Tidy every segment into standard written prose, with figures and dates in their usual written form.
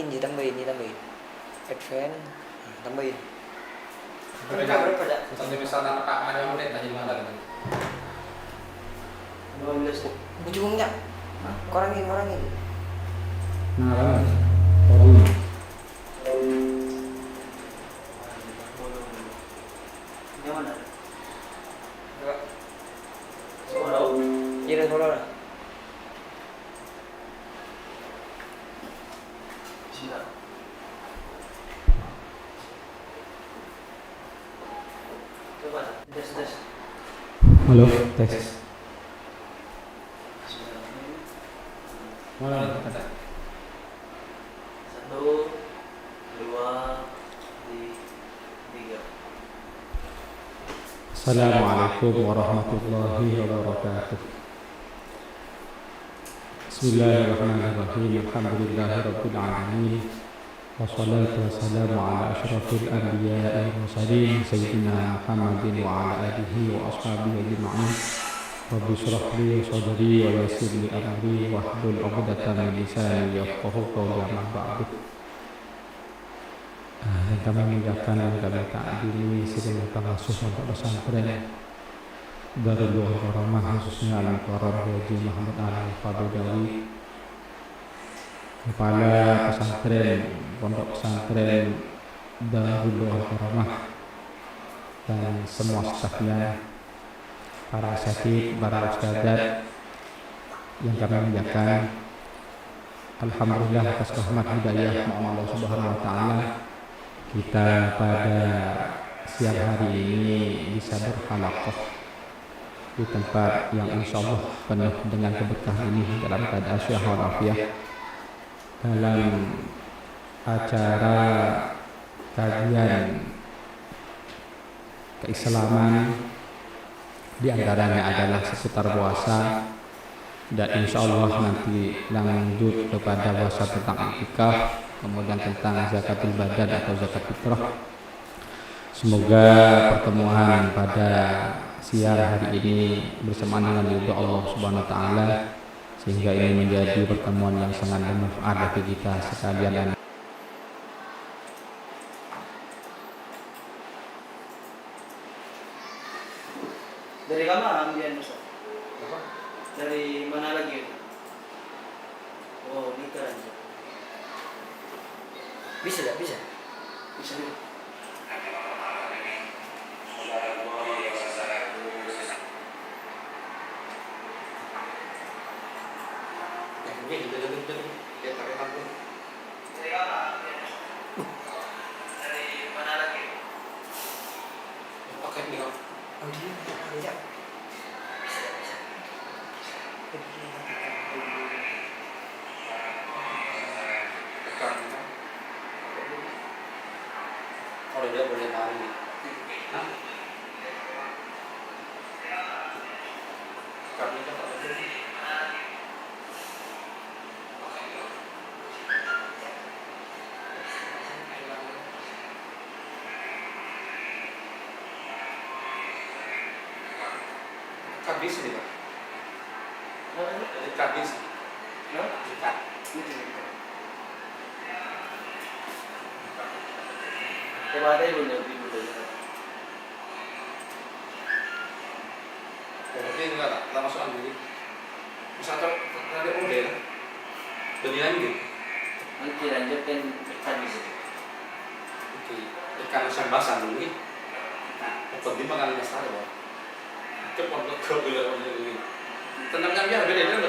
Tambahin advance, tambahin. Berapa dah? Misalnya Pak ada menit aja gimana kan? 12. Ujungnya kurangin. Nah, kan? Orang. Yang mana? Jadi solo lah. Siap. Coba tes. Halo, tes. Mulai. 1, 2, 3. Assalamualaikum warahmatullahi wabarakatuh. Bismillahirrahmanirrahim. Alhamdulillahirabbil alamin. Wassalatu wassalamu ala asyrafil anbiya'i wal mursalin sayyidina Muhammadin wa ala alihi wa ashabihi ajma'in. Rabbi shrah li sadri wa yassir li amri wahlul 'uqdatam min lisani yafqahu qawli amma ba'du. Yang kami muliakan dan kami takdimi sebagai pengasuh pondok pesantren Darul Karamah, khususnya Al-Mukarram Haji Muhammad Al-Fadlawi, kepala pesantren pondok pesantren Darul Karamah, dan semua stafnya, para asatidz, para ustadzat yang kami muliakan. Alhamdulillah atas rahmat hidayah Allah Subhanahu wa taala, kita pada siang hari ini bisa berhalaqah di tempat yang insyaallah penuh dengan keberkahan ini dalam keadaan sehat walafiat, dalam acara kajian keislaman, di antaranya adalah seputar puasa, dan insyaallah nanti lanjut kepada puasa tentang iktikaf, kemudian tentang zakatul badan atau zakat fitrah. Semoga pertemuan pada siang hari ini bersamaan dengan ridha Allah Subhanahu wa taala, sehingga ini menjadi pertemuan yang sangat bermanfaat bagi kita sekalian. Dari mana ambian Ustaz? Apa? Dari mana lagi? Oh, nikah aja. Bisa. Bisa. Dia pakai lampu. Dari mana lagi? Pakai ini kok. Dia. Kalau dia boleh lari. Hah? Kami kan tak boleh. Kabis nih Pak. Kabis. Dekat. Coba ada yang belum di dulu. Berarti enggak tak masuk angin. Misalkan ada model. Benian gitu. Nanti lanjutkan dekat di situ. Oke. Dekat sambasan dulu nih. Penting makan dasar ya. Cepat ke gula ini. Tentang kan ya beda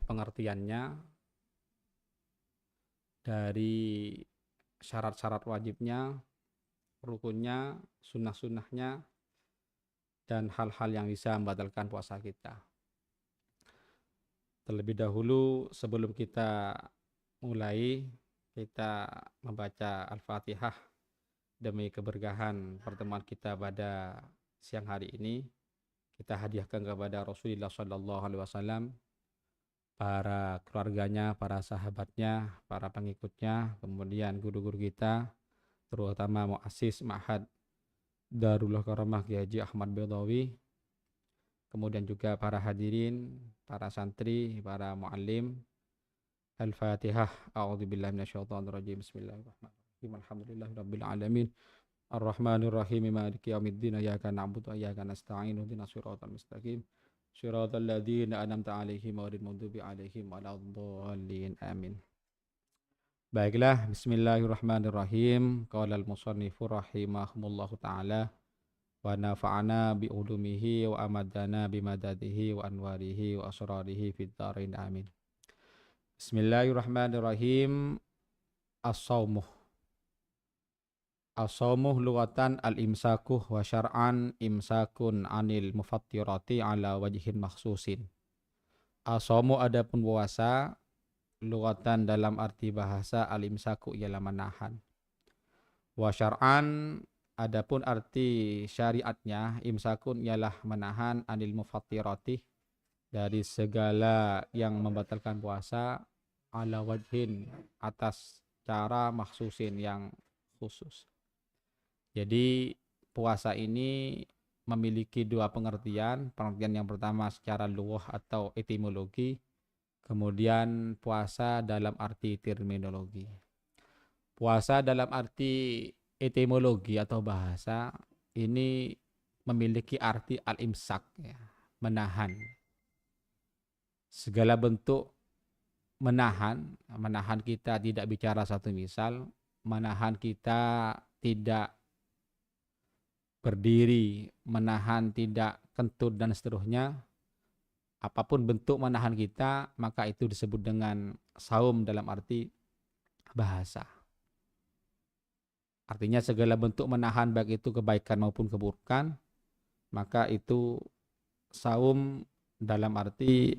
pengertiannya, dari syarat-syarat wajibnya, rukunnya, sunnah-sunnahnya, dan hal-hal yang bisa membatalkan puasa kita. Terlebih dahulu sebelum kita mulai, kita membaca Al-Fatihah demi keberkahan pertemuan kita pada siang hari ini. Kita hadiahkan kepada Rasulullah SAW, para keluarganya, para sahabatnya, para pengikutnya, kemudian guru-guru kita, terutama muassis Ma'had Darul Karamah Kiai Haji Ahmad Baidawi, kemudian juga para hadirin, para santri, para muallim. Al-Fatihah. A'udzubillahi minasyaitonirrajim. Bismillahirrahmanirrahim. Alhamdulillahirabbil alamin. Ar-Rahmanir-Rahim. Maliki yaumiddin. Iyyaka na'budu wa iyyaka nasta'in. Ihdinas siratal mustaqim. Shiratal ladzina an'amta 'alaihim ghairil maghdubi 'alaihim waladdallin. Amin. Baiklah, bismillahirrahmanirrahim. Qala al-musannifu rahimahumullahu taala wa nafa'ana bi ulumihi wa amadana bi madadihi wa anwarihi wa asrarihi fid dharain. Amin. Bismillahirrahmanirrahim. As-shaumuh. As-shaumuh lughatan al-imsakuh wa syar'an imsakun anil mufattirati ala wajhin makhsusin. As-shaumu adapun puasa, lughatan dalam arti bahasa al-imsaku ialah menahan. Wa syar'an adapun arti syariatnya, imsakun ialah menahan anil mufattirati dari segala yang membatalkan puasa, ala wajhin atas cara makhsusin yang khusus. Jadi puasa ini memiliki dua pengertian. Pengertian yang pertama secara lughah atau etimologi, kemudian puasa dalam arti terminologi. Puasa dalam arti etimologi atau bahasa ini memiliki arti al-imsak, ya, menahan. Segala bentuk menahan kita tidak bicara satu misal, menahan kita tidak berdiri, menahan tidak kentut dan seterusnya. Apapun bentuk menahan kita, maka itu disebut dengan saum dalam arti bahasa. Artinya segala bentuk menahan baik itu kebaikan maupun keburukan, maka itu saum dalam arti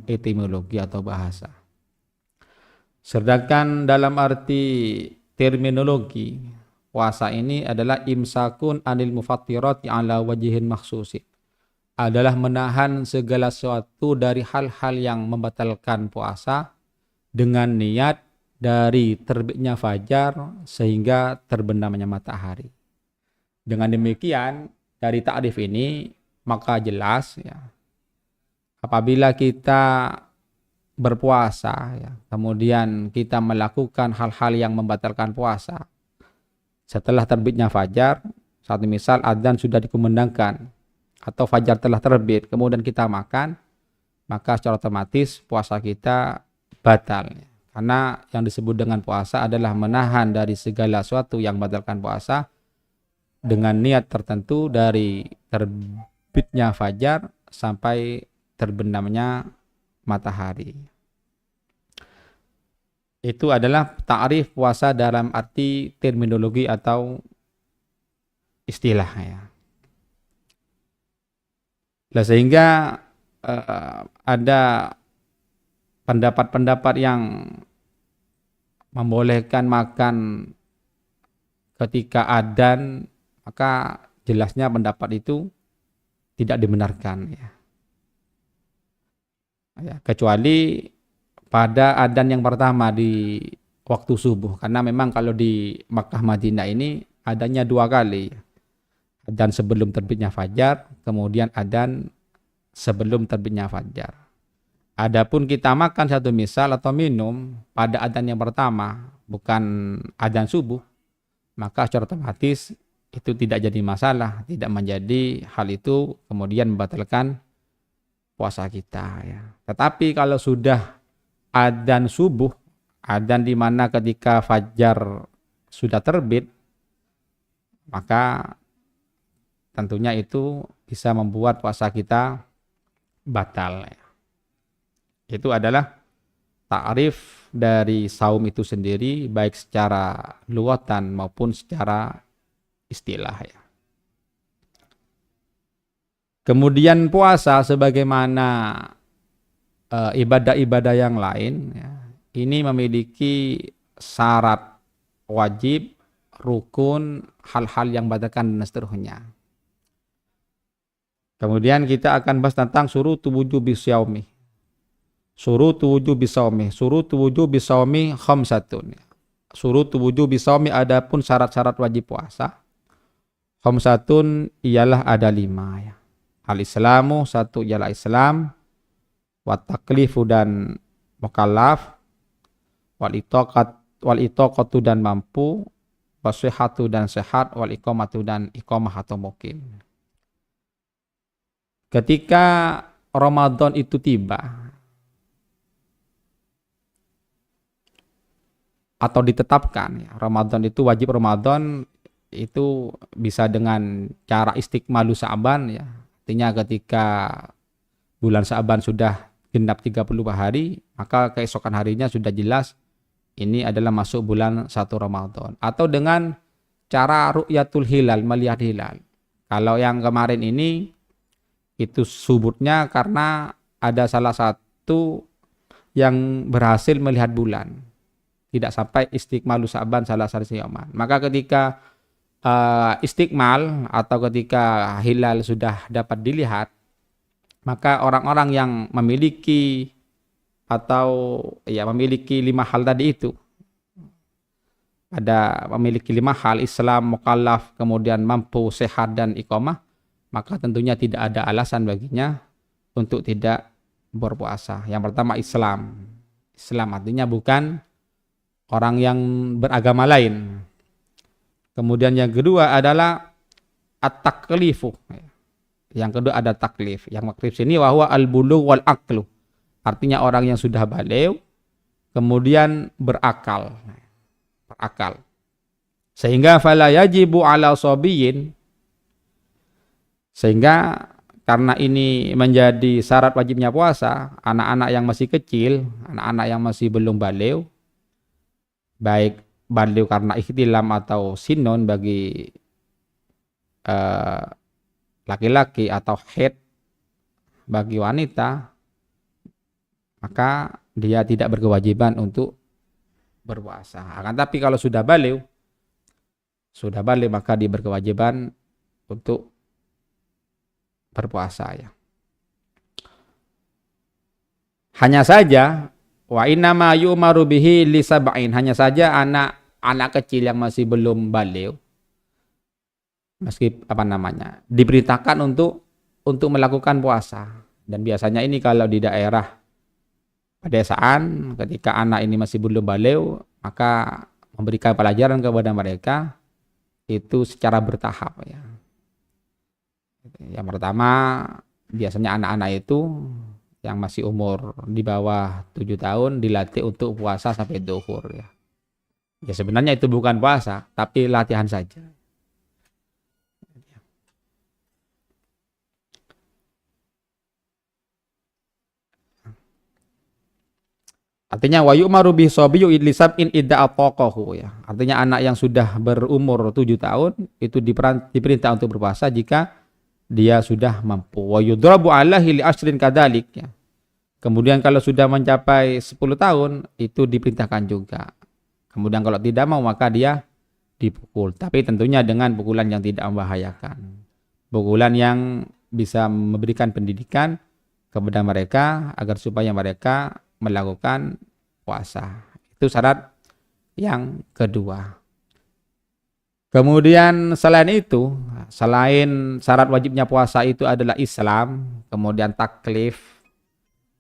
etimologi atau bahasa. Sedangkan dalam arti terminologi, puasa ini adalah imsakun anil mufattirati ala wajhin makhsusin. Adalah menahan segala sesuatu dari hal-hal yang membatalkan puasa dengan niat dari terbitnya fajar sehingga terbenamnya matahari. Dengan demikian, dari ta'rif ini maka jelas, ya, apabila kita berpuasa, ya, kemudian kita melakukan hal-hal yang membatalkan puasa setelah terbitnya fajar, satu misal adzan sudah dikumandangkan atau fajar telah terbit, kemudian kita makan, maka secara otomatis puasa kita batal. Karena yang disebut dengan puasa adalah menahan dari segala sesuatu yang membatalkan puasa dengan niat tertentu dari terbitnya fajar sampai terbenamnya matahari. Itu adalah ta'rif puasa dalam arti terminologi atau istilah, ya. Nah, sehingga ada pendapat-pendapat yang membolehkan makan ketika adzan, maka jelasnya pendapat itu tidak dibenarkan, ya. Ya, kecuali pada adzan yang pertama di waktu subuh, karena memang kalau di Makkah Madinah ini adanya dua kali, adzan sebelum terbitnya fajar, kemudian adzan sebelum terbitnya fajar. Adapun kita makan satu misal atau minum pada adzan yang pertama, bukan adzan subuh, maka secara otomatis itu tidak jadi masalah, tidak menjadi hal itu kemudian membatalkan puasa kita, ya. Tetapi kalau sudah adzan subuh, adzan di mana ketika fajar sudah terbit, maka tentunya itu bisa membuat puasa kita batal, ya. Itu adalah ta'rif dari saum itu sendiri, baik secara lughatan maupun secara istilah ya. Kemudian puasa sebagaimana ibadah-ibadah yang lain ya, ini memiliki syarat wajib, rukun, hal-hal yang batalkan dan seterusnya. Kemudian kita akan bahas tentang surutu wujubi syaumi. Surutu wujubi syaumi. Surutu wujubi syaumi khamsatun. Surutu wujubi syaumi adapun syarat-syarat wajib puasa. Khamsatun ialah ada 5 ya. Al-Islamu, 1 ialah Islam, wa taklifu dan mukallaf, wal itaqatu dan mampu, wasihatu dan sehat, wal iqamatu dan iqamah atau mukim. Ketika Ramadan itu tiba atau ditetapkan ya, Ramadan itu wajib Ramadan itu bisa dengan cara istiqmalu Sa'ban ya. Artinya ketika bulan Sa'ban sudah genap 30 hari, maka keesokan harinya sudah jelas ini adalah masuk bulan 1 Ramadan. Atau dengan cara ru'yatul hilal, melihat hilal. Kalau yang kemarin ini itu subutnya karena ada salah satu yang berhasil melihat bulan. Tidak sampai istiqmalu Sa'ban salah satu yaman. Maka ketika istiqmal atau ketika hilal sudah dapat dilihat, maka orang-orang yang memiliki atau ya memiliki 5 hal tadi itu, ada memiliki 5 hal, Islam, mukallaf, kemudian mampu, sehat dan iqamah, maka tentunya tidak ada alasan baginya untuk tidak berpuasa. Yang pertama Islam. Islam artinya bukan orang yang beragama lain. Kemudian yang kedua adalah at-taklifu. Yang kedua ada taklif. Yang taklif sini wahwa al-bulugh wal aqlu. Artinya orang yang sudah baligh kemudian berakal. Berakal. Sehingga fala yajibu ala sabiyin, sehingga karena ini menjadi syarat wajibnya puasa, anak-anak yang masih kecil, anak-anak yang masih belum baligh, baik baligh karena ihtilam atau sinon bagi laki-laki atau haid bagi wanita, maka dia tidak berkewajiban untuk berpuasa. Akan tapi kalau sudah baligh maka dia berkewajiban untuk berpuasa ya. Hanya saja wa innama yu'maru bihi li sab'in, hanya saja anak kecil yang masih belum baligh diperintahkan untuk melakukan puasa. Dan biasanya ini kalau di daerah pedesaan ketika anak ini masih belum baligh, maka memberikan pelajaran kepada mereka itu secara bertahap ya. Yang pertama biasanya anak-anak itu yang masih umur di bawah 7 tahun dilatih untuk puasa sampai zuhur ya. Ya sebenarnya itu bukan puasa, tapi latihan saja. Artinya wa yu'maru bi sabiyyu li sab'in idza ataqahu ya. Artinya anak yang sudah berumur 7 tahun itu diperintah untuk berpuasa jika dia sudah mampu. Wa yudrabu alaihi li ashrin kadzalik ya. Kemudian kalau sudah mencapai 10 tahun itu diperintahkan juga. Kemudian kalau tidak mau maka dia dipukul. Tapi tentunya dengan pukulan yang tidak membahayakan. Pukulan yang bisa memberikan pendidikan kepada mereka agar supaya mereka melakukan puasa. Itu syarat yang kedua. Kemudian selain itu, selain syarat wajibnya puasa itu adalah Islam, kemudian taklif,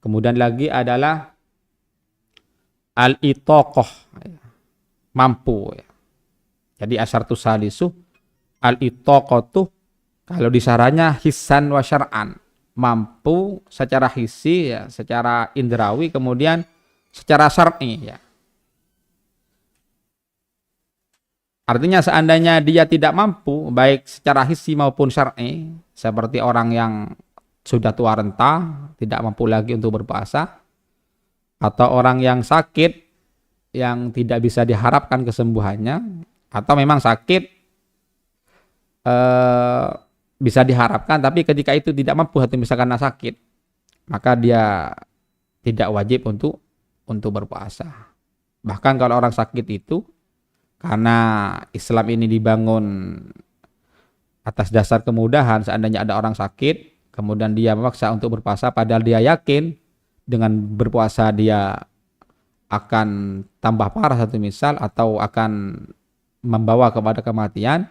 kemudian lagi adalah al-itaqah, mampu. Jadi asyartu salisu al-itaqatu kalau di syaratnya hissan wa syar'an, mampu secara hissi ya, secara indrawi, kemudian secara syar'i ya. Artinya seandainya dia tidak mampu baik secara hissi maupun syar'i, seperti orang yang sudah tua renta, tidak mampu lagi untuk berpuasa, atau orang yang sakit yang tidak bisa diharapkan kesembuhannya, atau memang sakit bisa diharapkan tapi ketika itu tidak mampu atau misalkan karena sakit, maka dia tidak wajib untuk berpuasa. Bahkan kalau orang sakit itu, karena Islam ini dibangun atas dasar kemudahan, seandainya ada orang sakit kemudian dia memaksa untuk berpuasa padahal dia yakin dengan berpuasa dia akan tambah parah satu misal atau akan membawa kepada kematian,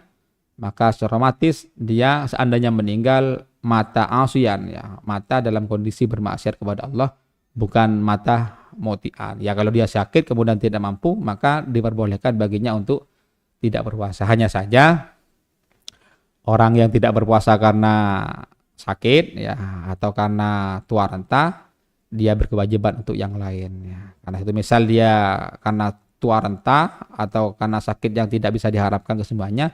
maka secara otomatis dia seandainya meninggal mata asian, ya, mata dalam kondisi bermaksiat kepada Allah, bukan mata motian. Ya kalau dia sakit kemudian tidak mampu, maka diperbolehkan baginya untuk tidak berpuasa. Hanya saja orang yang tidak berpuasa karena sakit, ya, atau karena tua renta, dia berkewajiban untuk yang lain, ya. Karena itu misal dia karena tua renta atau karena sakit yang tidak bisa diharapkan kesembuhannya,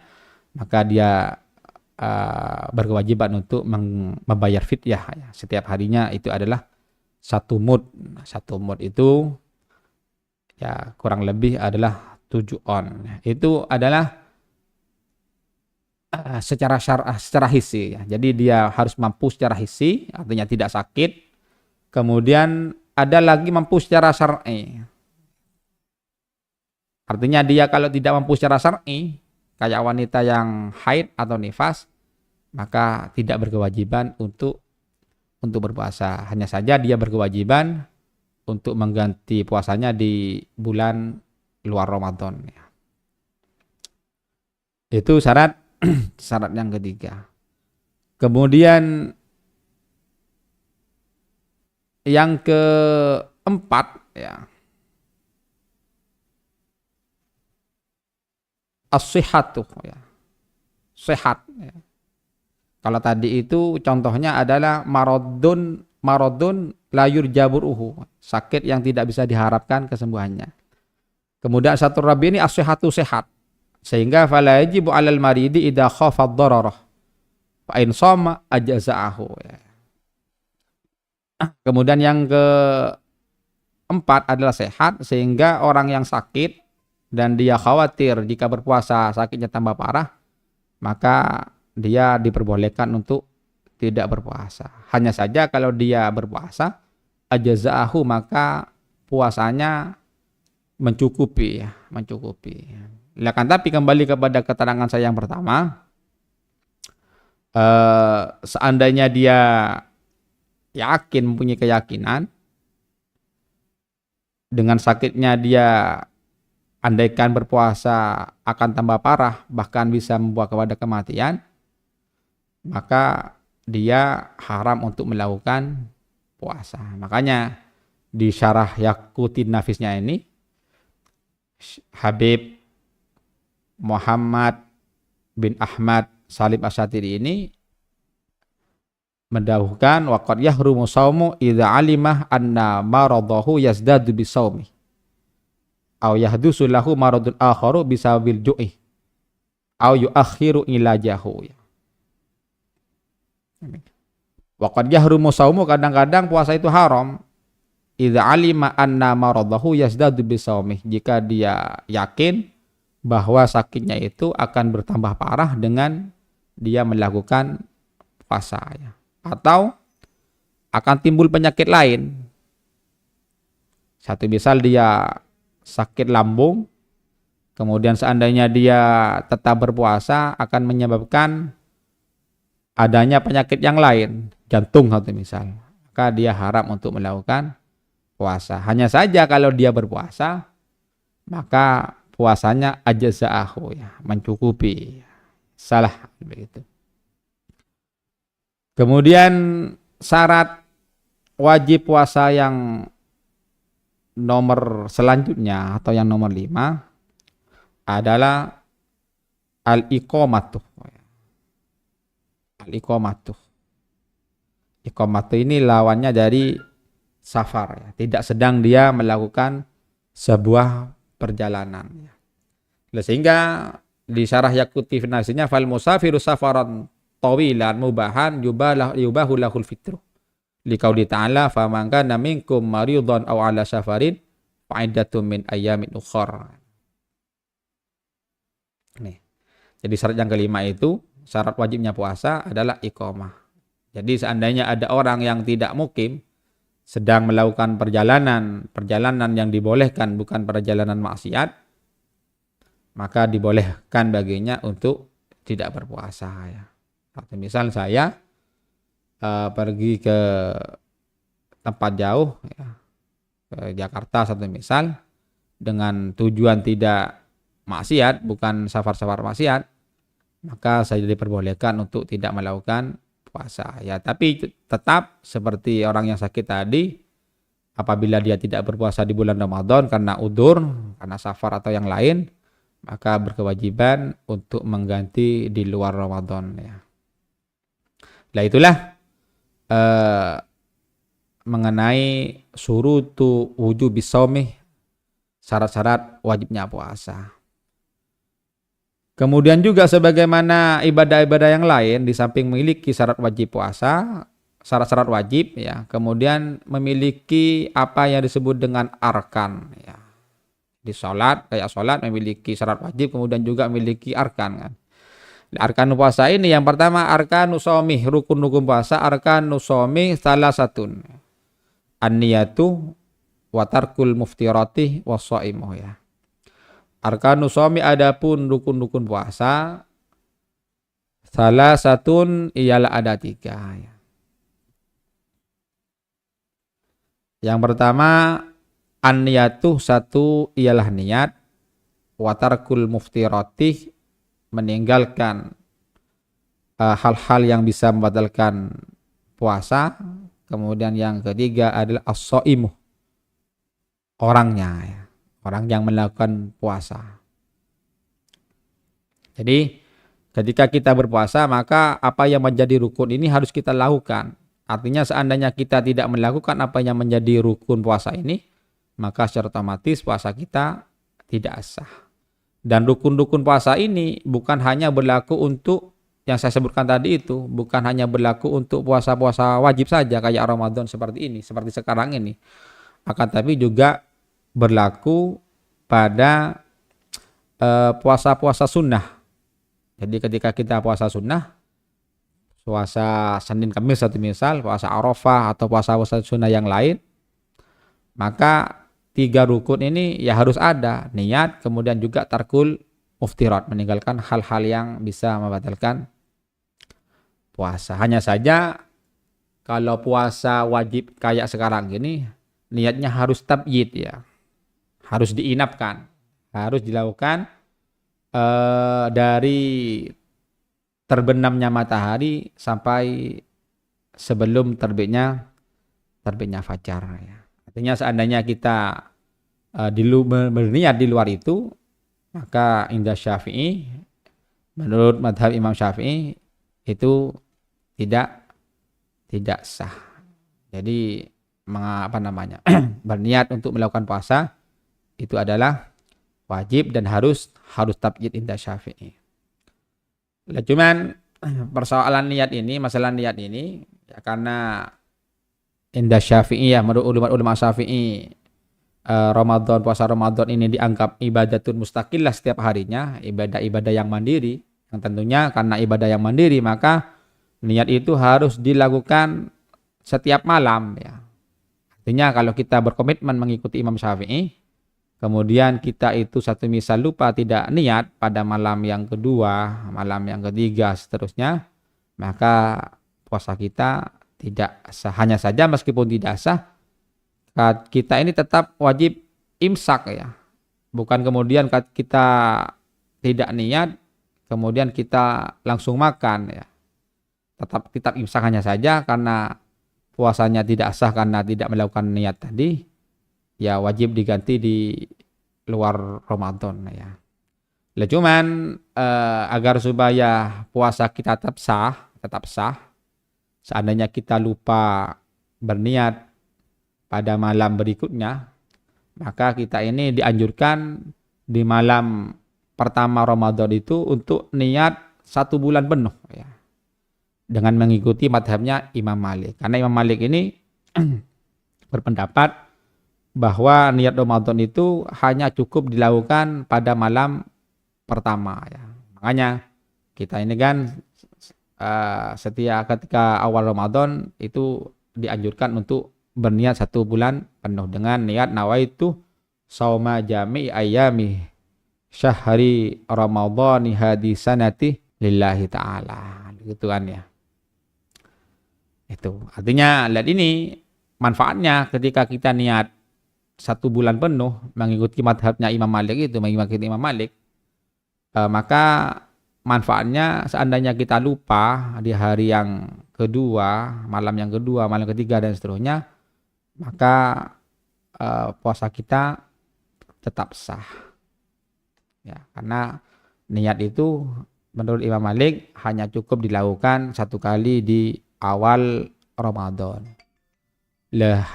maka dia berkewajiban untuk membayar fidyah, ya. Setiap harinya itu adalah 1 mud. 1 mud itu ya kurang lebih adalah 7 on. Itu adalah secara hissi, ya. Jadi dia harus mampu secara hissi, artinya tidak sakit. Kemudian ada lagi mampu secara syar'i. Artinya dia kalau tidak mampu secara syar'i, kayak wanita yang haid atau nifas, maka tidak berkewajiban untuk berpuasa. Hanya saja dia berkewajiban untuk mengganti puasanya di bulan luar Ramadan, ya. Itu syarat yang ketiga. Kemudian yang keempat, ya, as-sihhatu, ya. Sehat, ya. Kalau tadi itu contohnya adalah maradun la yurjaburuhu, sakit yang tidak bisa diharapkan kesembuhannya. Kemudian satu rabi ini as-sihhatu, sehat. Sehingga fala yajibu 'alal maridi idza khafa ad-dararah fa in shama ajza'ahu, ya. Kemudian yang keempat adalah sehat, sehingga orang yang sakit dan dia khawatir jika berpuasa sakitnya tambah parah, maka dia diperbolehkan untuk tidak berpuasa. Hanya saja kalau dia berpuasa ajza'ahu, maka puasanya mencukupi, ya, mencukupi. Kan tapi kembali kepada keterangan saya yang pertama, seandainya dia yakin, mempunyai keyakinan dengan sakitnya dia, andaikan berpuasa akan tambah parah bahkan bisa membawa kepada kematian, maka dia haram untuk melakukan puasa. Makanya di syarah Yaqutin Nafisnya ini Habib Muhammad bin Ahmad Salim Asyatiri ini mendahulukan waqad yahrumu shaumu idza alimah anna maradahu yazdadu bisaumi aw yahdusu lahu maradun akharu bisababil ju'i aw yuakhiru ilajahu. Waqad yahrumu shaumu, kadang-kadang puasa itu haram idza alima anna maradahu yazdadu bisaumi, jika dia yakin bahwa sakitnya itu akan bertambah parah dengan dia melakukan puasa, ya. Atau akan timbul penyakit lain. Satu misal dia sakit lambung, kemudian seandainya dia tetap berpuasa akan menyebabkan adanya penyakit yang lain, jantung satu misal, maka dia haram untuk melakukan puasa. Hanya saja kalau dia berpuasa, maka puasanya ajza'ahu, ya, mencukupi. Salah begitu. Kemudian syarat wajib puasa yang nomor selanjutnya atau yang nomor 5 adalah al-iqamatuh. Al-iqamatuh. Iqamatuh ini lawannya dari safar, ya. Tidak sedang dia melakukan sebuah perjalanan, ya. Sehingga di syarah Yaqutin Nafisnya fal musafiru safaran tawilan mubahan yubahu lahul fitru Liqauli ta'ala faman kana minkum maridhan aw ala safarin fa'iddatun min ayyamin ukhra. Nih. Jadi syarat yang kelima itu, syarat wajibnya puasa adalah iqamah. Jadi seandainya ada orang yang tidak mukim, sedang melakukan perjalanan yang dibolehkan bukan perjalanan maksiat, maka dibolehkan baginya untuk tidak berpuasa ya. Atau misal saya pergi ke tempat jauh ya, ke Jakarta satu misal, dengan tujuan tidak maksiat, bukan safar-safar maksiat, maka saya diperbolehkan untuk tidak melakukan puasa ya. Tapi tetap seperti orang yang sakit tadi, apabila dia tidak berpuasa di bulan Ramadan karena udzur, karena safar atau yang lain, maka berkewajiban untuk mengganti di luar Ramadan ya. Nah itulah mengenai syurutu wujubis shaumi, syarat-syarat wajibnya puasa. Kemudian juga sebagaimana ibadah-ibadah yang lain, di samping memiliki syarat wajib puasa, syarat-syarat wajib ya, kemudian memiliki apa yang disebut dengan arkan ya. Di sholat, kayak sholat memiliki syarat wajib, kemudian juga memiliki arkan kan. Arkan puasa ini yang pertama arkan shaumi, rukun-rukun puasa, arkan shaumi salah satun. An-niyatu wa tarkul muftirati was-shaimu ya. Arkanus shaumi adapun rukun-rukun puasa salah satun ialah ada 3 ya. Yang pertama an-niyatu, satu ialah niat, wa tarkul muftirati, meninggalkan hal-hal yang bisa membatalkan puasa. Kemudian yang ketiga adalah as-shaimu, orangnya ya. Orang yang melakukan puasa. Jadi ketika kita berpuasa, maka apa yang menjadi rukun ini harus kita lakukan. Artinya seandainya kita tidak melakukan apa yang menjadi rukun puasa ini, maka secara otomatis puasa kita tidak sah. Dan rukun-rukun puasa ini bukan hanya berlaku untuk yang saya sebutkan tadi itu, bukan hanya berlaku untuk puasa-puasa wajib saja kayak Ramadan seperti ini, seperti sekarang ini. Akan tapi juga berlaku pada puasa-puasa sunnah. Jadi ketika kita puasa sunnah, puasa Senin Kamis satu misal, puasa Arafah atau puasa-puasa sunnah yang lain, maka 3 rukun ini ya harus ada, niat, kemudian juga tarkul muftirat, meninggalkan hal-hal yang bisa membatalkan puasa. Hanya saja kalau puasa wajib kayak sekarang gini, niatnya harus tabyid ya. Harus diinapkan, harus dilakukan dari terbenamnya matahari sampai sebelum terbitnya fajar ya. Artinya seandainya kita berniat di luar itu, maka indah Syafi'i, menurut madhab Imam Syafi'i itu tidak sah. Jadi berniat untuk melakukan puasa itu adalah wajib dan harus tabyid indah Syafi'i. Cuman persoalan niat ini, masalah niat ini ya, karena indah Syafi'i ya, menurut ulama Syafi'i, puasa Ramadan ini dianggap ibadatun mustaqillah setiap harinya, ibadah yang mandiri, yang tentunya karena ibadah yang mandiri maka niat itu harus dilakukan setiap malam ya. Artinya kalau kita berkomitmen mengikuti Imam Syafi'i, kemudian kita itu satu misal lupa tidak niat pada malam yang kedua, malam yang ketiga seterusnya, maka puasa kita tidak sah. Hanya saja meskipun tidak sah, kita ini tetap wajib imsak ya. Bukan kemudian kita tidak niat, kemudian kita langsung makan ya. Tetap imsak hanya saja karena puasanya tidak sah karena tidak melakukan niat tadi, ya wajib diganti di luar Ramadan ya. Cuman agar supaya puasa kita tetap sah, seandainya kita lupa berniat pada malam berikutnya, maka kita ini dianjurkan di malam pertama Ramadan itu untuk niat 1 bulan penuh ya. dengan mengikuti madhabnya Imam Malik. Karena Imam Malik ini berpendapat bahwa niat Ramadan itu hanya cukup dilakukan pada malam pertama ya. Makanya kita ini kan ketika awal Ramadan itu dianjurkan untuk berniat 1 bulan penuh dengan niat nawaitu sauma jami ayami syahri ramadhani hadisanati lillahi ta'ala. Gitu kan ya. Itu artinya lihat ini manfaatnya ketika kita niat 1 bulan penuh mengikuti madhabnya Imam Malik itu, mengikuti Imam Malik, maka manfaatnya seandainya kita lupa di hari yang kedua, malam yang kedua, malam ketiga dan seterusnya, maka puasa kita tetap sah. Ya, karena niat itu menurut Imam Malik hanya cukup dilakukan 1 kali di awal Ramadan.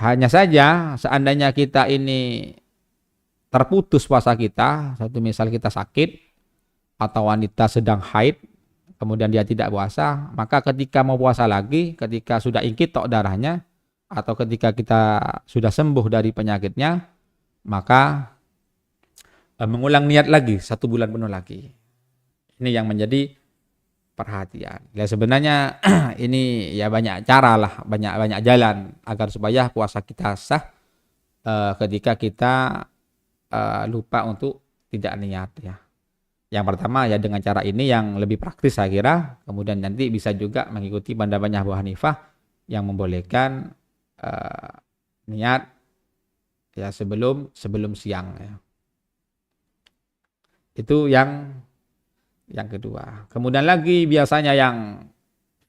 Hanya saja seandainya kita ini terputus puasa kita, satu misal kita sakit atau wanita sedang haid, kemudian dia tidak puasa, maka ketika mau puasa lagi, ketika sudah inqitok darahnya, atau ketika kita sudah sembuh dari penyakitnya, maka mengulang niat lagi 1 bulan penuh lagi. Ini yang menjadi perhatian. Ya sebenarnya ini ya banyak cara lah, banyak jalan agar supaya puasa kita sah ketika kita lupa untuk tidak niat ya. Yang pertama ya dengan cara ini yang lebih praktis saya kira. Kemudian nanti bisa juga mengikuti pendapatnya Abu Hanifah yang membolehkan niat ya sebelum siang ya. Itu yang kedua. Kemudian lagi biasanya yang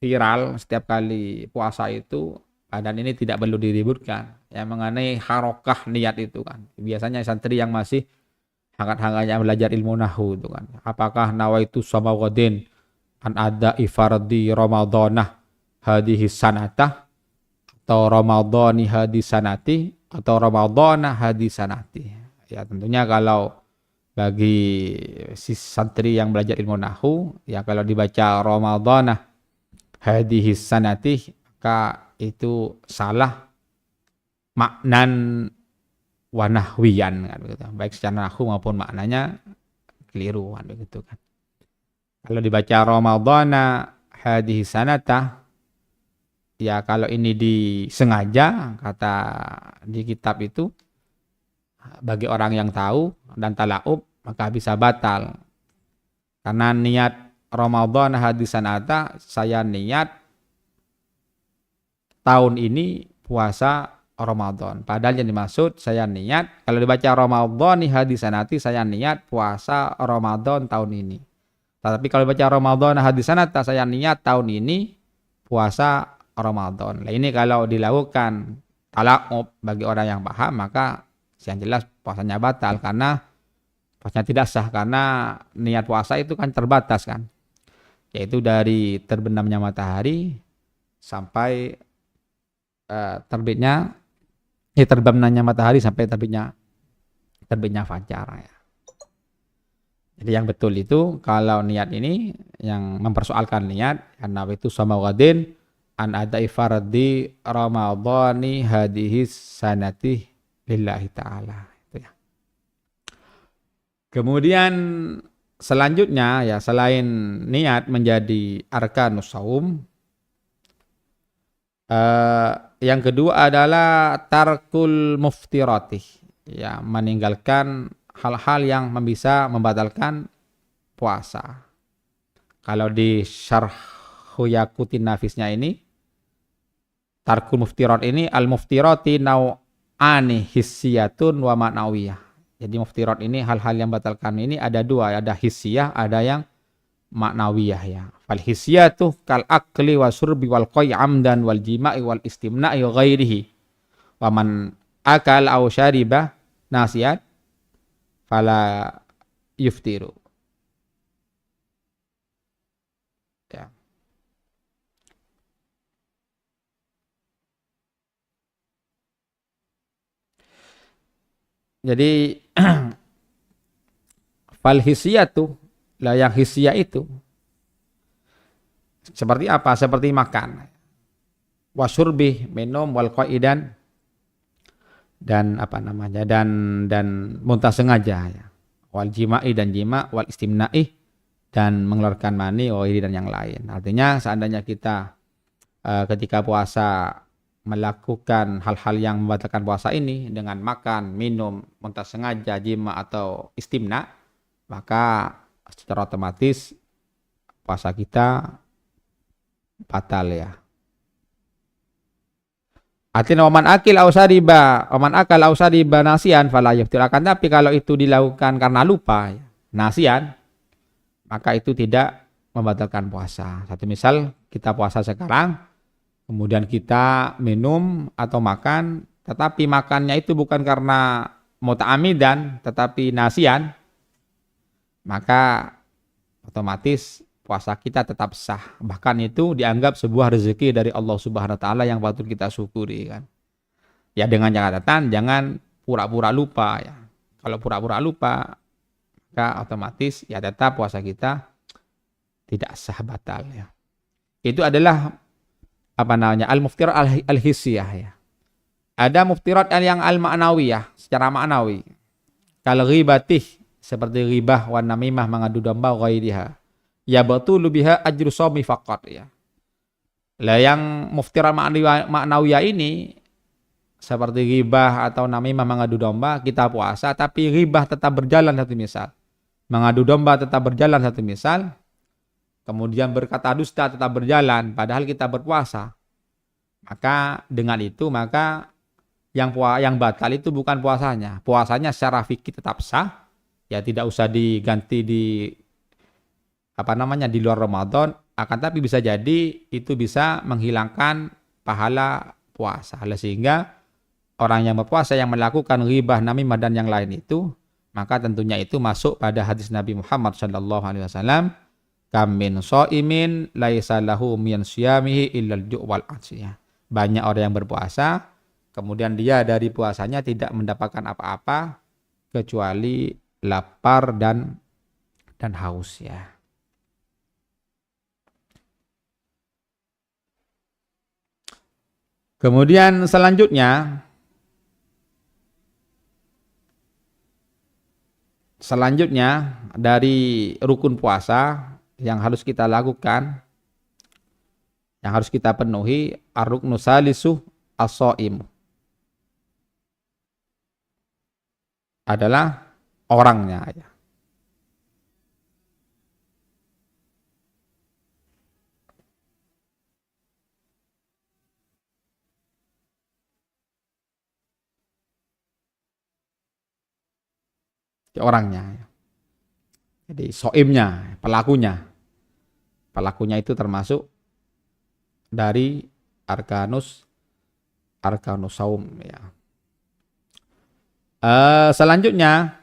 viral setiap kali puasa itu, dan ini tidak perlu diributkan ya, mengenai harokah niat itu kan. Biasanya santri yang masih hangat-hangatnya belajar ilmu nahwu itu kan. Apakah nawaitu samawadin an ada ifardi ramadhanah hadhihi sanatah, atau ramadhani hadhihi sanati, atau ramadhanah hadhihi sanati. Ya tentunya kalau bagi si santri yang belajar ilmu nahwu ya, kalau dibaca ramadhanah hadhihi sanati, maka itu salah maknan wa nahwiyan kan begitu. Baik secara nahwu maupun maknanya keliru kan begitu kan. Kalau dibaca ramadhana hadhihi sanata, ya kalau ini disengaja kata di kitab itu bagi orang yang tahu dan talaub maka bisa batal. Karena niat Ramadan hadhihi sanata, saya niat tahun ini puasa Ramadan. Padahal yang dimaksud saya niat, kalau dibaca Ramadan hadhihi sanati, saya niat puasa Ramadan tahun ini. Tapi kalau dibaca Ramadan hadhihi sanata, saya niat tahun ini puasa Ramadan. Nah, ini kalau dilakukan talaub bagi orang yang paham, maka yang jelas puasanya batal karena puasanya tidak sah, karena niat puasa itu kan terbatas kan. Yaitu dari terbenamnya matahari sampai terbenamnya matahari sampai terbitnya fajar ya. Jadi yang betul itu kalau niat ini yang mempersoalkan niat, karena itu sama wadin an ada ifardi ramadhani hadhihi sanati lillahi ta'ala itu ya. Kemudian selanjutnya ya, selain niat menjadi arkanus shaum, yang kedua adalah tarkul muftirati, ya meninggalkan hal-hal yang bisa membatalkan puasa. Kalau di Syarh Yaqutin Nafisnya ini, tarkul muftirat ini al-muftirati nau'ani hissiyatun wa ma'nawiyah. Jadi muftirat ini hal-hal yang batalkan ini ada dua, ada hissiyah, ada yang maknawiyah ya. Fal hissiyatu kal akli wa surbi wal qai amdan wal jima'i wal istimna'i wa ghairihi. Wa man akal aw syariba nasiat fala yuftiru. Ya. Jadi fal hissiyatu, lah yang hissiyah itu Seperti apa? Seperti makan. Wasyurbi, minum, wal qaidan, dan apa namanya? Dan muntah sengaja ya. Wal jima'i, dan jima, wal istimna'i, dan mengeluarkan mani, dan yang lain. Artinya seandainya kita ketika puasa melakukan hal-hal yang membatalkan puasa ini dengan makan, minum, muntah sengaja, jima, atau istimna, maka secara otomatis puasa kita batal ya. Artinya waman akal au sariba nasian fala yaftir. Akan tapi kalau itu dilakukan karena lupa ya, nasian, maka itu tidak membatalkan puasa. Satu misal kita puasa sekarang, kemudian kita minum atau makan, tetapi makannya itu bukan karena muta'amidan, tetapi nasian, maka otomatis puasa kita tetap sah. Bahkan itu dianggap sebuah rezeki dari Allah Subhanahu wa taala yang patut kita syukuri kan. Ya dengan catatan jangan pura-pura lupa ya. Kalau pura-pura lupa, maka otomatis ya tetap puasa kita tidak sah, batal ya. Itu adalah apa namanya? Al-muftirat al-hissiyah ya. Ada muftirat yang al-ma'nawiyah, secara ma'nawi. Kal ghibatih, seperti ghibah wan namimah, mengadu domba, ghairiha. Ya batulu biha ajru shaumi faqat ya. Lah yang muftirat ma'nawiyah ini seperti ghibah atau namimah, mengadu domba, kita puasa tapi ghibah tetap berjalan satu misal. Mengadu domba tetap berjalan satu misal. Kemudian berkata dusta tetap berjalan padahal kita berpuasa. Maka dengan itu maka yang batal itu bukan puasanya. Puasanya secara fikih tetap sah. Ya tidak usah diganti di di luar Ramadan, akan tapi bisa jadi itu bisa menghilangkan pahala puasa. Sehingga orang yang berpuasa yang melakukan ghibah, namimah dan yang lain itu, maka tentunya itu masuk pada hadis Nabi Muhammad SAW, kam min shaimin laisa lahu min siyamihi illal ju' wal 'atsiyah. Banyak orang yang berpuasa, kemudian dia dari puasanya tidak mendapatkan apa-apa kecuali lapar dan haus ya. Kemudian selanjutnya dari rukun puasa yang harus kita lakukan, yang harus kita penuhi, ar-ruknu salisu as-shaim, adalah orangnya ya. Orangnya. Jadi soimnya, pelakunya itu termasuk dari arkanus saum ya. Selanjutnya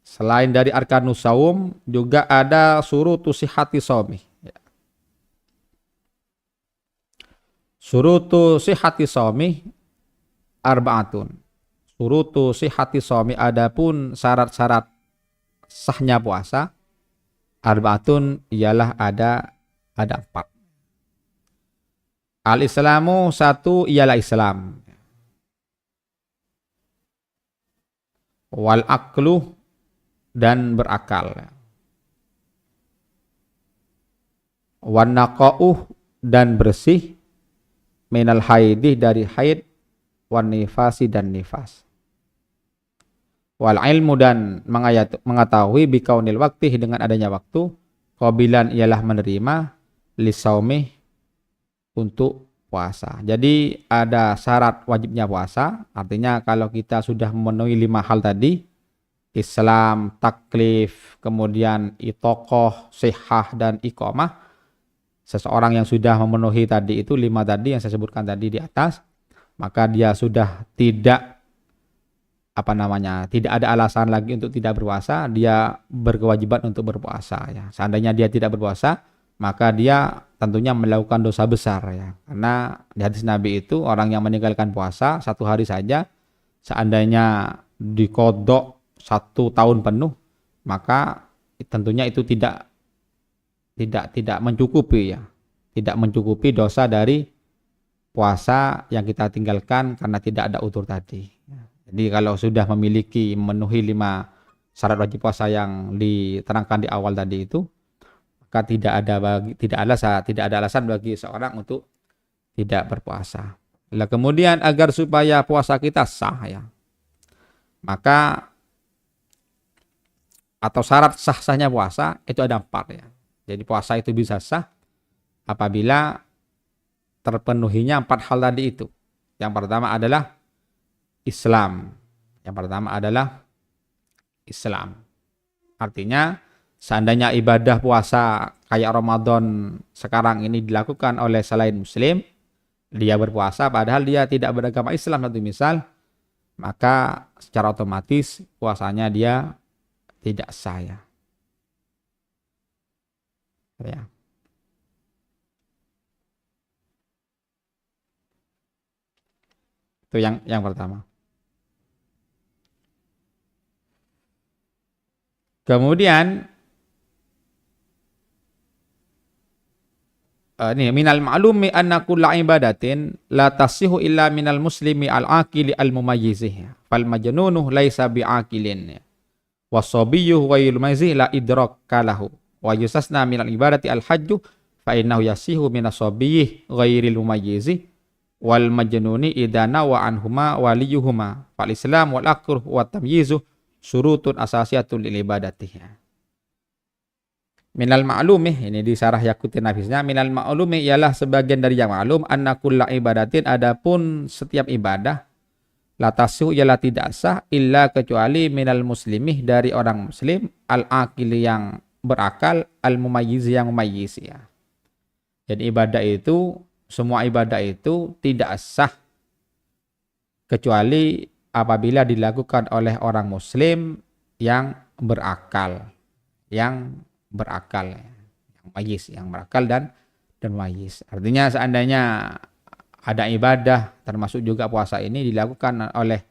selain dari arkanus saum juga ada surutu sihhati shaumi ya. Surutu sihhati shaumi arba'atun. Surutu sihhati shaumi, adapun syarat-syarat sahnya puasa, arba'atun, ialah ada 4. Al-Islamu, 1 ialah Islam. Wal aqlu, dan berakal. Wan naqa'uh, dan bersih. Minal haidih, dari haid. Wan nifasi, dan nifas. Wal ilmu, dan mengetahui bikaunil wakti, dengan adanya waktu. Qabilan, ialah menerima. Lisaumih, untuk puasa. Jadi ada syarat wajibnya puasa. Artinya kalau kita sudah memenuhi 5 hal tadi, Islam, taklif, kemudian itokoh, sihah, dan iqamah. Seseorang yang sudah memenuhi tadi itu 5 tadi yang saya sebutkan tadi di atas, maka dia sudah tidak tidak ada alasan lagi untuk tidak berpuasa, dia berkewajiban untuk berpuasa ya. Seandainya dia tidak berpuasa, maka dia tentunya melakukan dosa besar ya. Karena di hadis Nabi itu orang yang meninggalkan puasa 1 hari saja, seandainya dikodok 1 tahun penuh, maka tentunya itu tidak tidak mencukupi ya. Tidak mencukupi dosa dari puasa yang kita tinggalkan karena tidak ada udzur tadi. Jadi kalau sudah memiliki memenuhi 5 syarat wajib puasa yang diterangkan di awal tadi itu, maka tidak ada alasan bagi seorang untuk tidak berpuasa. Lah kemudian agar supaya puasa kita sah ya, maka atau syarat sah-sahnya puasa itu ada 4 ya. Jadi puasa itu bisa sah apabila terpenuhinya 4 hal tadi itu. Yang pertama adalah Islam. Yang pertama adalah Islam. Artinya seandainya ibadah puasa kayak Ramadan sekarang ini dilakukan oleh selain Muslim, dia berpuasa padahal dia tidak beragama Islam satu misal, maka secara otomatis puasanya dia tidak sah ya. Ya. Itu yang pertama. Kemudian ini minal ma'lumi anna kulla ibadatin la tasihu illa minal muslimi al-aqili al-mumayyizih. Fal majnunuh laisa bi'aqilin. Wasabiyyu ghairul mumayyizih la idraka lahu. Wa yusasna minal ibadati al-hajju fa innahu yasihu minas sabiyyi ghairil mumayyizih wal majnuni idana wa anhuma waliyuhuma. Fal islam wal aqru wa tamyizu syurutun asasiyatul lil ibadatihi. Minal ma'lumi, ini di sarah Yaqutin Nafisnya, minal ma'lumi ialah sebagian dari yang ma'lum, anna kulla ibadatin, adapun setiap ibadah, la tasihu ialah tidak sah, illa kecuali minal muslimih dari orang muslim, al-aqil yang berakal, al-mumayyiz yang mumayyiz ya. Jadi ibadah itu, semua ibadah itu tidak sah, kecuali apabila dilakukan oleh orang muslim yang berakal, yang mayyiz, yang berakal dan mayyiz. Artinya seandainya ada ibadah termasuk juga puasa ini dilakukan oleh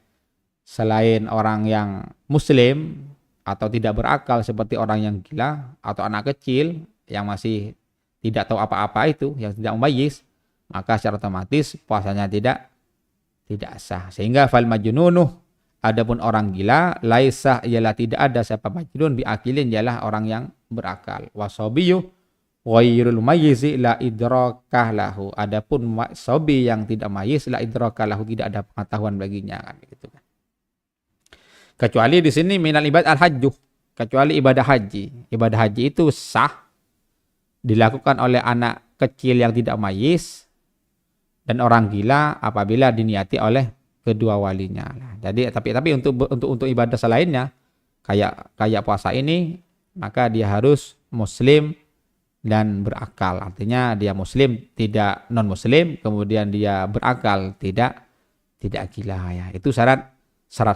selain orang yang muslim atau tidak berakal seperti orang yang gila atau anak kecil yang masih tidak tahu apa-apa itu, yang tidak mayyiz, maka secara otomatis puasanya tidak sah. Sehingga fal majnunuh, adapun orang gila, laisa ialah tidak ada siapa majnun biakilin ialah orang yang berakal. Wasabiyu ghairul mayyizi la idrakah lahu. Adapun sabi yang tidak mayyiz la idrakah lahu, tidak ada pengetahuan baginya kan gitu kan. Kecuali di sini minal ibad al-hajju, kecuali ibadah haji. Ibadah haji itu sah dilakukan oleh anak kecil yang tidak mayyiz dan orang gila apabila diniati oleh kedua walinya. Jadi tapi untuk ibadah selainnya kayak puasa ini, maka dia harus muslim dan berakal. Artinya dia muslim, tidak non muslim, kemudian dia berakal, tidak gila ya. Itu syarat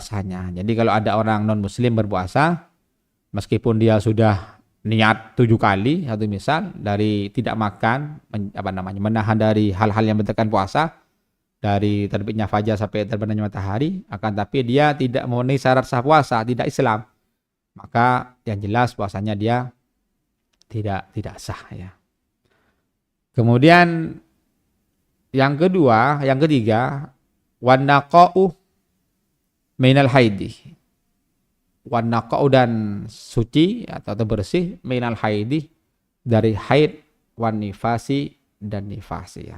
sahnya. Jadi kalau ada orang non muslim berpuasa, meskipun dia sudah niat 7 kali satu misal dari tidak makan, menahan dari hal-hal yang membatalkan puasa, dari terbitnya fajar sampai terbenamnya matahari, akan tapi dia tidak memenuhi syarat sah puasa, tidak Islam, maka yang jelas puasanya dia tidak sah ya. Kemudian yang ketiga, wanaqa'u minal haidi. Wanaqa'u dan suci atau bersih minal haidi dari haid, wan nifasi dan nifasi ya.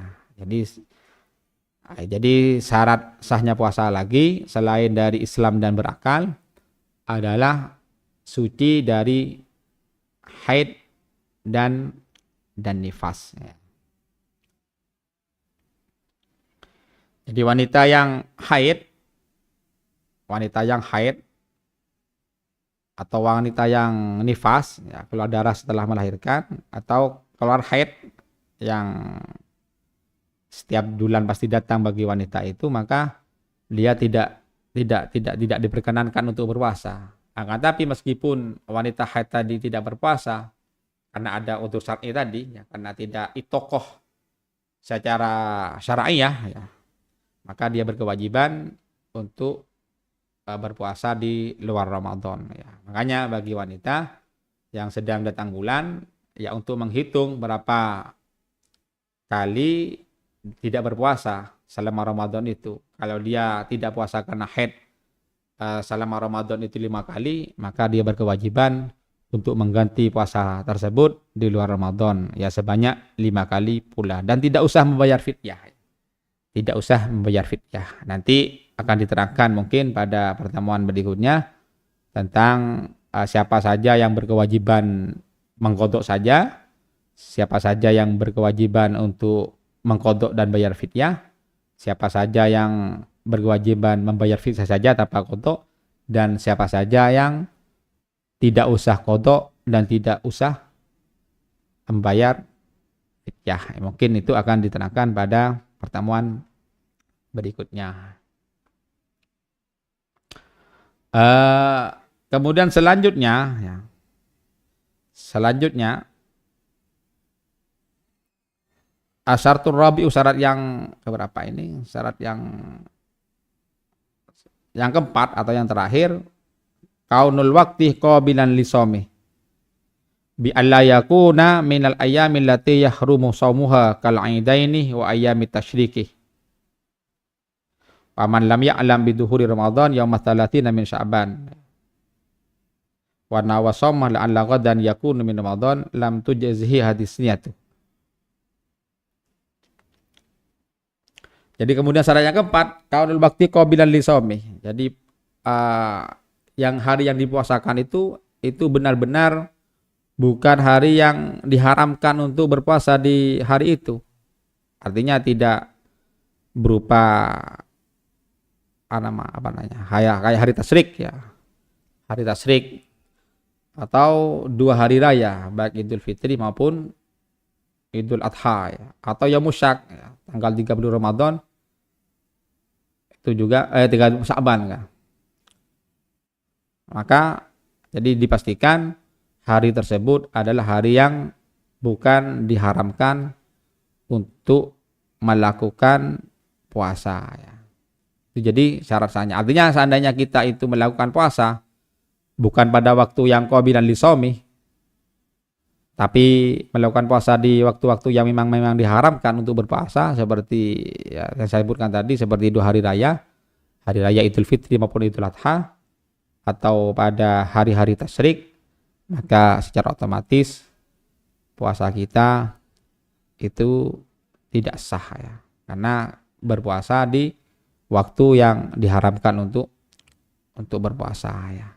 Jadi syarat sahnya puasa lagi selain dari Islam dan berakal adalah suci dari haid dan nifas. Jadi wanita yang haid atau wanita yang nifas, ya, keluar darah setelah melahirkan atau keluar haid yang setiap bulan pasti datang bagi wanita itu, maka dia tidak diperkenankan untuk berpuasa. Akan tapi meskipun wanita haid tadi tidak berpuasa karena ada udzur syar'i tadi, ya, karena tidak itokoh secara syar'iyah, ya, maka dia berkewajiban untuk berpuasa di luar Ramadan. Ya. Makanya bagi wanita yang sedang datang bulan, ya untuk menghitung berapa kali tidak berpuasa selama Ramadan itu. Kalau dia tidak puasa karena haid selama Ramadan itu 5 kali, maka dia berkewajiban untuk mengganti puasa tersebut di luar Ramadan ya sebanyak 5 kali pula, dan tidak usah membayar fidyah. Tidak usah membayar fidyah. Nanti akan diterangkan mungkin pada pertemuan berikutnya tentang siapa saja yang berkewajiban mengqadha saja, siapa saja yang berkewajiban untuk mengqadha dan bayar fidyah, siapa saja yang berkewajiban membayar fidyah saja tanpa qadha, dan siapa saja yang tidak usah qadha dan tidak usah membayar fidyah. Mungkin itu akan diterangkan pada pertemuan berikutnya. Kemudian selanjutnya asyaratul rabi'u, syarat yang keberapa ini? Syarat yang keempat atau yang terakhir, kaunul waqti qabilan lisomi bi alla yakuna minal ayyamil lati yahrumu shaumuha kal aidaini wa ayyamit tasyriki. Faman lam ya'lam biduhuri Ramadan yauma 30 min Sya'ban wa nawa shauma la'alla ghadan yakunu min Ramadan lam tujzihi hadis niyatu. Jadi kemudian syarat yang keempat, kaunul waqti qabilan lisomi. Jadi yang hari yang dipuasakan itu benar-benar bukan hari yang diharamkan untuk berpuasa di hari itu. Artinya tidak berupa kayak hari tasyrik ya. Hari tasyrik atau 2 hari raya, baik Idul Fitri maupun Idul Adha ya. Atau Yaumul-Syak ya, tanggal 30 Ramadan itu juga 30 Sya'ban kan. Maka jadi dipastikan hari tersebut adalah hari yang bukan diharamkan untuk melakukan puasa ya. Itu jadi syarat sahnya. Artinya seandainya kita itu melakukan puasa bukan pada waktu yang qabilan lisomi, tapi melakukan puasa di waktu-waktu yang memang diharamkan untuk berpuasa, seperti ya, yang saya sebutkan tadi, seperti 2 hari raya Idul Fitri maupun Idul Adha, atau pada hari-hari tasyrik, maka secara otomatis puasa kita itu tidak sah ya, karena berpuasa di waktu yang diharamkan untuk berpuasa ya.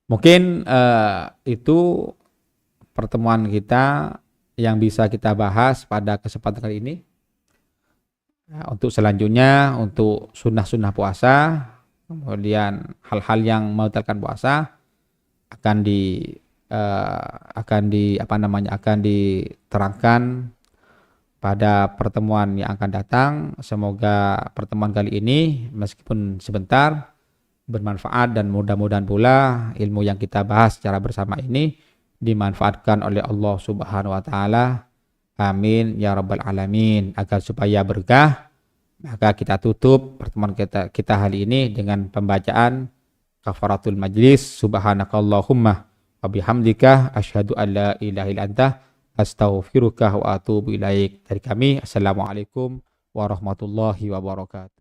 Mungkin itu pertemuan kita yang bisa kita bahas pada kesempatan kali ini. Nah, untuk selanjutnya, untuk sunnah-sunnah puasa, kemudian hal-hal yang membatalkan puasa akan diterangkan pada pertemuan yang akan datang. Semoga pertemuan kali ini meskipun sebentar bermanfaat, dan mudah-mudahan pula ilmu yang kita bahas secara bersama ini dimanfaatkan oleh Allah Subhanahu wa taala. Amin ya rabbal alamin. Agar supaya berkah, maka kita tutup pertemuan kita hari ini dengan pembacaan kafaratul majlis. Subhanakallahumma wa bihamdika asyhadu an la ilaha illa anta astaghfiruka wa atubu ilaik. Dari kami, assalamualaikum warahmatullahi wabarakatuh.